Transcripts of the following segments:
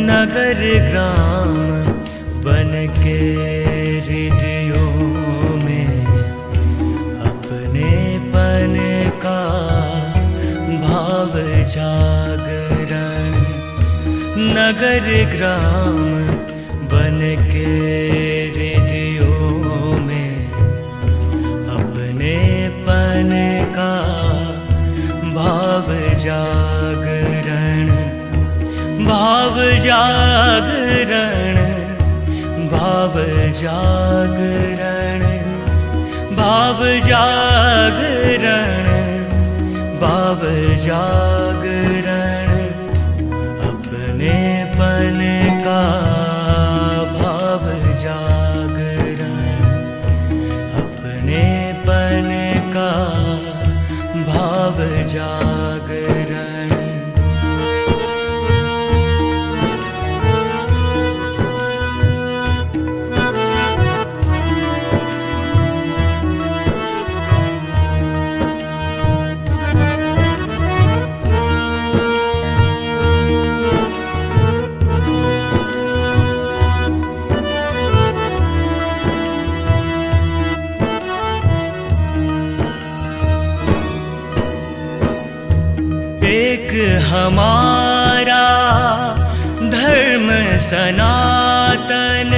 नगर ग्राम बन के हृदयों में अपनेपन का भाव जागरण। नगर ग्राम बन के हृदयों में अपनेपन का भाव जागरण। भाव जागरण, भाव जागरण, भाव जागरण, भाव जागरण। अपनेपन का भाव जागरण, अपनेपन का भाव जागरण। एक हमारा धर्म सनातन,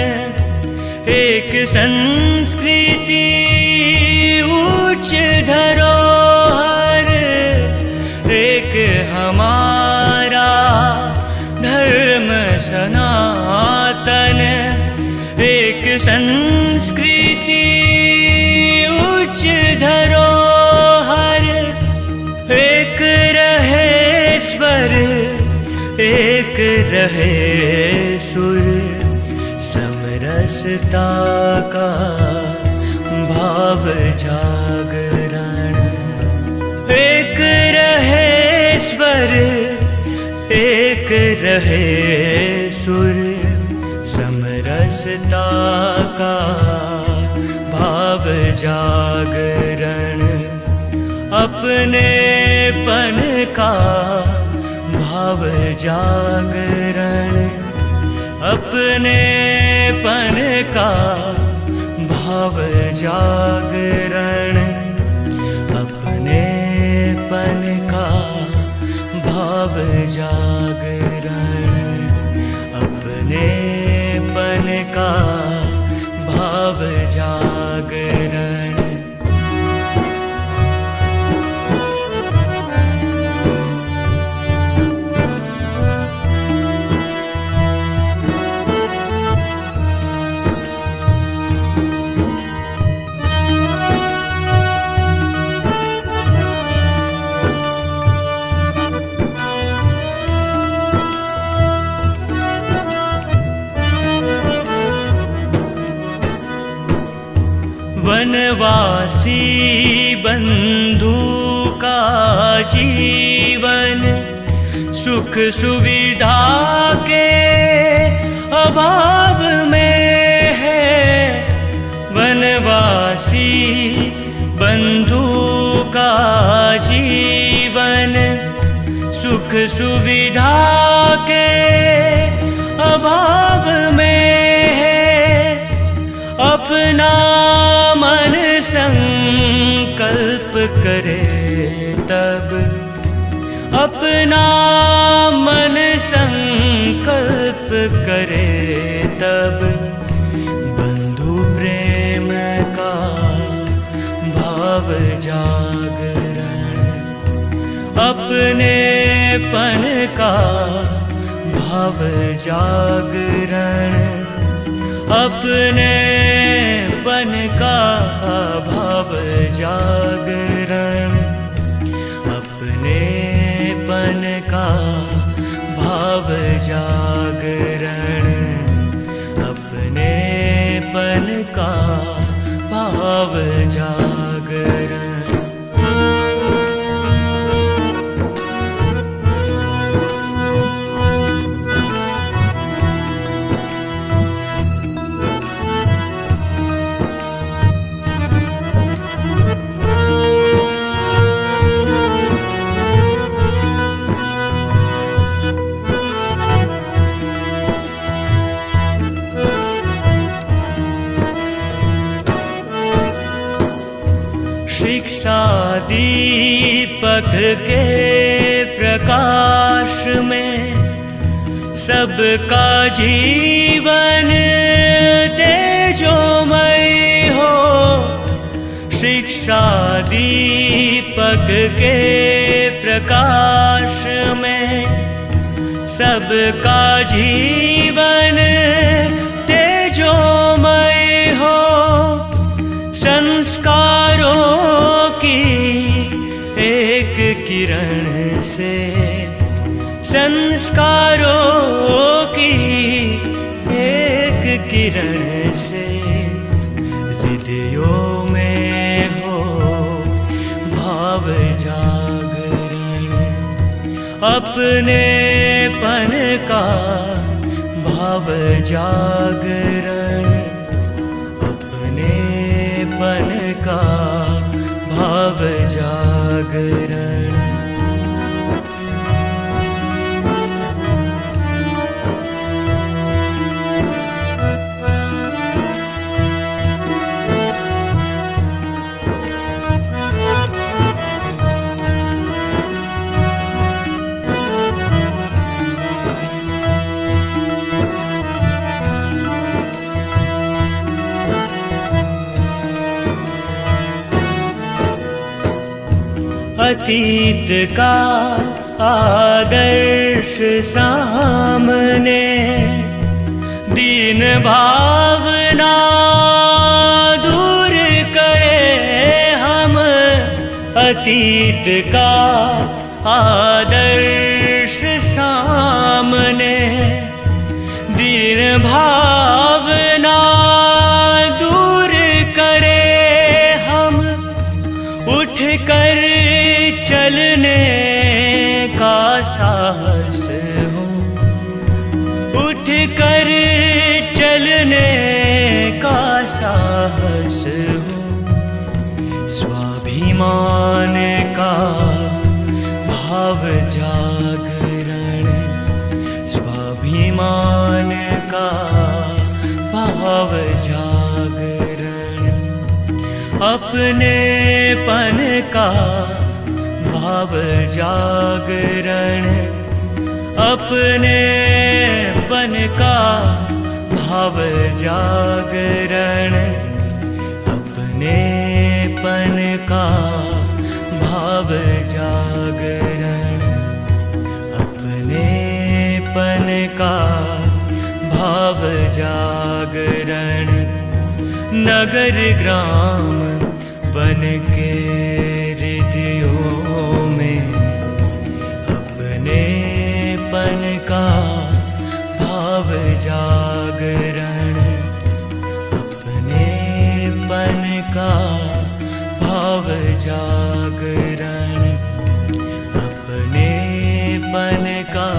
एक संस्कृति उच्च धरोहर। एक हमारा धर्म सनातन, एक संस्कृति उच्च धरोहर। एक रहे स्वर, एक रहे सुर, समरसता का भाव जागरण। एक रहे स्वर, एक रहे सुर, समरसता का भाव जागरण। अपनेपन का भाव जागरण, अपनेपन का भाव जागरण। अपनेपन का भाव जागरण, अपनेपन का भाव जागरण। वनवासी बंधु का जीवन सुख सुविधा के अभाव में है। वनवासी बंधु का जीवन सुख सुविधा के अभाव में है। अपना मन संकल्प करे तब, अपना मन संकल्प करे तब, बंधु प्रेम का भाव जागरण। अपनेपन का भाव जागरण, अपनेपन का भाव जागरण। अपनेपन का भाव जागरण, अपनेपन का भाव जागरण। दीपक के प्रकाश में सबका जीवन तेजोमय हो। शिक्षा दीपक के प्रकाश में सबका जीवन तेजोमय हो। संस्कारों की एक किरण से, संस्कारों की एक किरण से हृदयों में हो भाव जागरण। अपनेपन का भाव जागरण, अपनेपन का भाव जागरण। अतीत का आदर्श सामने, दीन भावना दूर करे हम। अतीत का आदर्श सामने, दीन भावना दूर करे हम। उठ कर चलने का साहस हो, उठ कर चलने का साहस हो। स्वाभिमान का भाव जागरण, स्वाभिमान का भाव जागरण। अपनेपन का भाव जागरण, अपनेपन का भाव जागरण। अपनेपन का भाव जागरण, अपनेपन का भाव जागरण। नगर ग्राम बन के हृदयों में अपनेपन का भाव जागरण, अपनेपन का भाव जागरण, अपनेपन का